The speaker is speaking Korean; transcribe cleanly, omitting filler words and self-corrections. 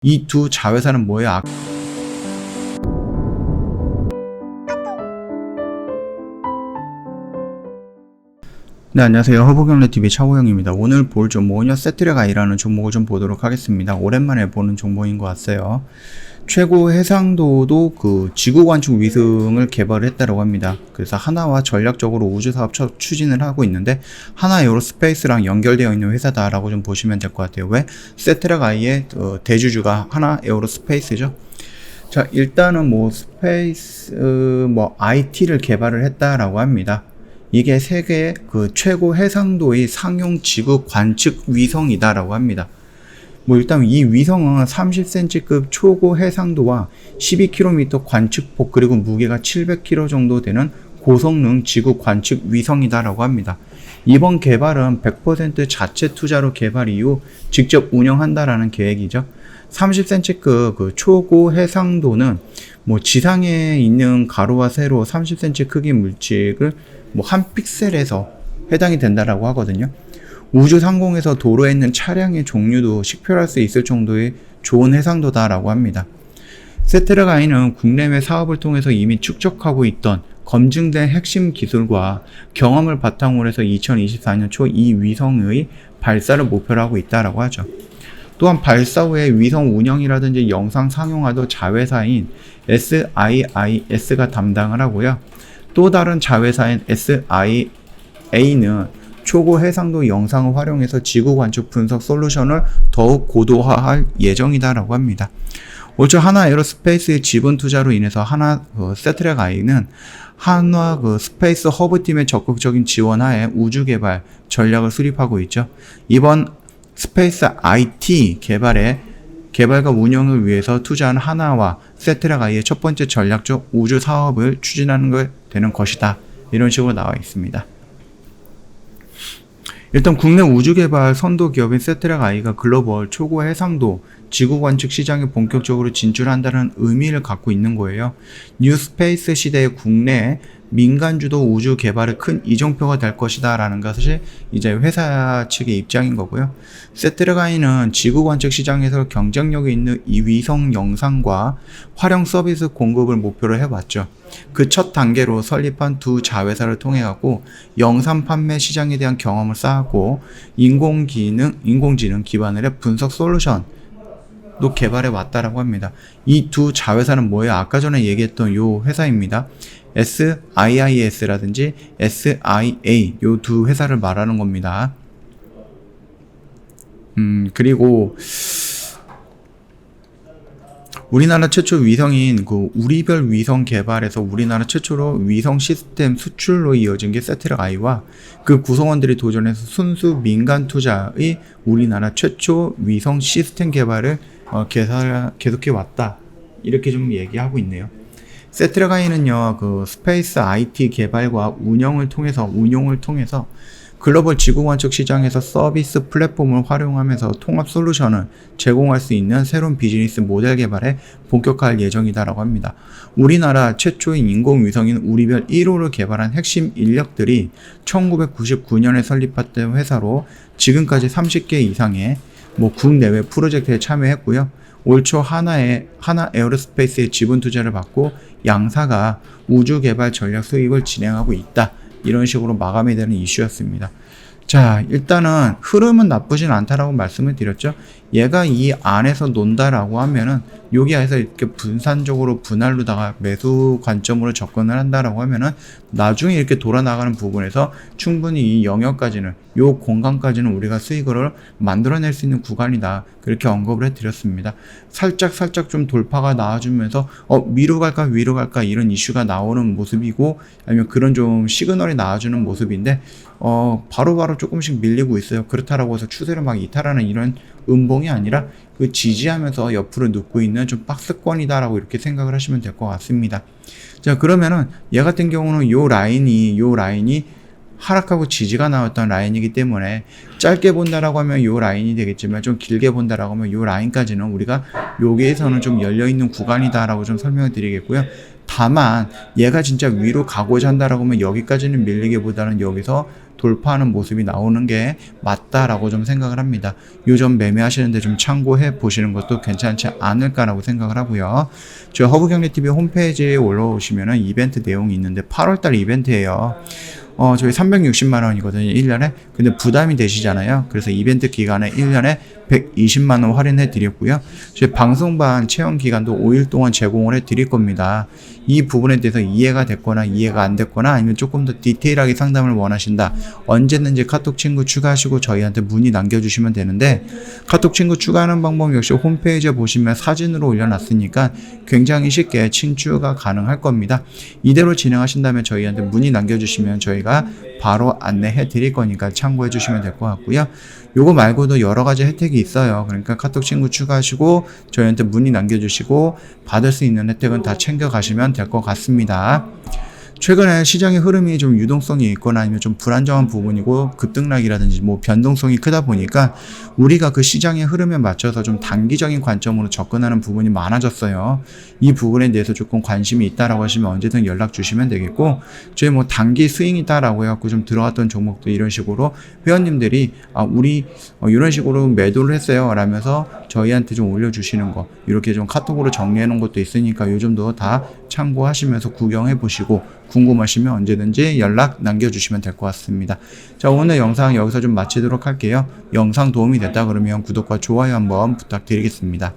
이 두 자회사는 뭐예요? 네, 안녕하세요. 허브경제TV 차호영입니다. 오늘 볼 종목은요, 세트랙아이라는 종목을 좀 보도록 하겠습니다. 오랜만에 보는 종목인 것 같아요. 최고 해상도도 지구 관측 위성을 개발했다고 합니다. 그래서 하나와 전략적으로 우주 사업 추진을 하고 있는데, 하나 에어로스페이스랑 연결되어 있는 회사다라고 좀 보시면 될 것 같아요. 왜? 세트랙아이의 대주주가 하나 에어로스페이스죠. 자, 일단은 IT를 개발을 했다라고 합니다. 이게 세계 최고 해상도의 상용 지구 관측 위성이다라고 합니다. 일단 이 위성은 30cm급 초고 해상도와 12km 관측폭 그리고 무게가 700kg 정도 되는 고성능 지구 관측 위성이다라고 합니다. 이번 개발은 100% 자체 투자로 개발 이후 직접 운영한다라는 계획이죠. 30cm급 초고 해상도는 지상에 있는 가루와 세로 30cm 크기 물질을 한 픽셀에서 해당이 된다라고 하거든요. 우주 상공에서 도로에 있는 차량의 종류도 식별할 수 있을 정도의 좋은 해상도다라고 합니다. 세트랙아이는 국내외 사업을 통해서 이미 축적하고 있던 검증된 핵심 기술과 경험을 바탕으로 해서 2024년 초 이 위성의 발사를 목표로 하고 있다라고 하죠. 또한 발사 후에 위성 운영이라든지 영상 상용화도 자회사인 SIIS가 담당을 하고요. 또 다른 자회사인 SIA는 초고 해상도 영상을 활용해서 지구 관측 분석 솔루션을 더욱 고도화할 예정이다라고 합니다. 올 초 하나 에어로스페이스의 지분 투자로 인해서 세트랙아이는 한화 스페이스 허브팀의 적극적인 지원하에 우주 개발 전략을 수립하고 있죠. 이번 스페이스 IT 개발과 운영을 위해서 투자한 하나와 세트랙아이의 첫 번째 전략적 우주 사업을 추진하는 게 되는 것이다. 이런 식으로 나와 있습니다. 일단 국내 우주 개발 선도 기업인 세트랙아이가 글로벌 초고 해상도 지구 관측 시장에 본격적으로 진출한다는 의미를 갖고 있는 거예요. 뉴 스페이스 시대의 국내 민간 주도 우주 개발의 큰 이정표가 될 것이다 라는 것이 이제 회사 측의 입장인 거고요. 세트랙아이는 지구 관측 시장에서 경쟁력이 있는 이 위성 영상과 활용 서비스 공급을 목표로 해왔죠. 그 첫 단계로 설립한 두 자회사를 통해 갖고 영상 판매 시장에 대한 경험을 쌓았고 인공지능 기반의 분석 솔루션 도 개발해 왔다라고 합니다. 이 두 자회사는 뭐예요? 아까 전에 얘기했던 요 회사입니다. SIIS라든지 SIA 요 두 회사를 말하는 겁니다. 그리고 우리나라 최초 위성인 우리별 위성 개발에서 우리나라 최초로 위성 시스템 수출로 이어진 게 세트랙아이와 그 구성원들이 도전해서 순수 민간 투자의 우리나라 최초 위성 시스템 개발을 계속해 왔다. 이렇게 좀 얘기하고 있네요. 세트랙아이는요, 스페이스 IT 개발과 운용을 통해서 글로벌 지구 관측 시장에서 서비스 플랫폼을 활용하면서 통합 솔루션을 제공할 수 있는 새로운 비즈니스 모델 개발에 본격화할 예정이다라고 합니다. 우리나라 최초의 인공위성인 우리별 1호를 개발한 핵심 인력들이 1999년에 설립했던 회사로 지금까지 30개 이상의 국내외 프로젝트에 참여했고요. 올 초 하나 에어로스페이스의 지분 투자를 받고 양사가 우주 개발 전략 수립을 진행하고 있다. 이런 식으로 마감이 되는 이슈였습니다. 자, 일단은 흐름은 나쁘진 않다라고 말씀을 드렸죠. 얘가 이 안에서 논다라고 하면은 여기 안에서 이렇게 분산적으로 분할로다가 매수 관점으로 접근을 한다라고 하면은 나중에 이렇게 돌아나가는 부분에서 충분히 이 영역까지는 요 공간까지는 우리가 수익을 만들어낼 수 있는 구간이다. 그렇게 언급을 해드렸습니다. 살짝 좀 돌파가 나와주면서 위로 갈까 이런 이슈가 나오는 모습이고 아니면 그런 좀 시그널이 나와주는 모습인데 바로바로 조금씩 밀리고 있어요. 그렇다라고 해서 추세를 막 이탈하는 이런 음봉이 아니라 지지하면서 옆으로 눕고 있는 좀 박스권이다라고 이렇게 생각을 하시면 될 것 같습니다. 자, 그러면은 얘 같은 경우는 요 라인이 하락하고 지지가 나왔던 라인이기 때문에 짧게 본다라고 하면 요 라인이 되겠지만 좀 길게 본다라고 하면 요 라인까지는 우리가 여기에서는 좀 열려있는 구간이다라고 좀 설명을 드리겠고요. 다만 얘가 진짜 위로 가고자 한다라고 하면 여기까지는 밀리기보다는 여기서 돌파하는 모습이 나오는 게 맞다라고 좀 생각을 합니다. 요점 매매하시는데 좀 참고해 보시는 것도 괜찮지 않을까라고 생각을 하고요. 저희 허브경제TV 홈페이지에 올라오시면은 이벤트 내용이 있는데 8월달 이벤트예요. 저희 360만 원이거든요, 1년에. 근데 부담이 되시잖아요. 그래서 이벤트 기간에 1년에 120만 원 할인해 드렸고요. 저희 방송반 체험 기간도 5일 동안 제공을 해 드릴 겁니다. 이 부분에 대해서 이해가 됐거나 이해가 안 됐거나 아니면 조금 더 디테일하게 상담을 원하신다. 언제든지 카톡 친구 추가하시고 저희한테 문의 남겨주시면 되는데, 카톡 친구 추가하는 방법 역시 홈페이지에 보시면 사진으로 올려놨으니까 굉장히 쉽게 친추가 가능할 겁니다. 이대로 진행하신다면 저희한테 문의 남겨주시면 저희가 바로 안내해 드릴 거니까 참고해 주시면 될 것 같고요. 요거 말고도 여러 가지 혜택이 있어요. 그러니까 카톡 친구 추가하시고 저희한테 문의 남겨주시고 받을 수 있는 혜택은 다 챙겨 가시면 될 것 같습니다. 최근에 시장의 흐름이 좀 유동성이 있거나 아니면 좀 불안정한 부분이고 급등락이라든지 뭐 변동성이 크다 보니까 우리가 그 시장의 흐름에 맞춰서 좀 단기적인 관점으로 접근하는 부분이 많아졌어요. 이 부분에 대해서 조금 관심이 있다라고 하시면 언제든 연락 주시면 되겠고, 저희 뭐 단기 스윙이다라고 해갖고 좀 들어갔던 종목도 이런 식으로 회원님들이 우리 이런 식으로 매도를 했어요 라면서 저희한테 좀 올려주시는 거, 이렇게 좀 카톡으로 정리해 놓은 것도 있으니까 요즘도 다 참고하시면서 구경해 보시고 궁금하시면 언제든지 연락 남겨주시면 될 것 같습니다. 자, 오늘 영상 여기서 좀 마치도록 할게요. 영상 도움이 됐다 그러면 구독과 좋아요 한번 부탁드리겠습니다.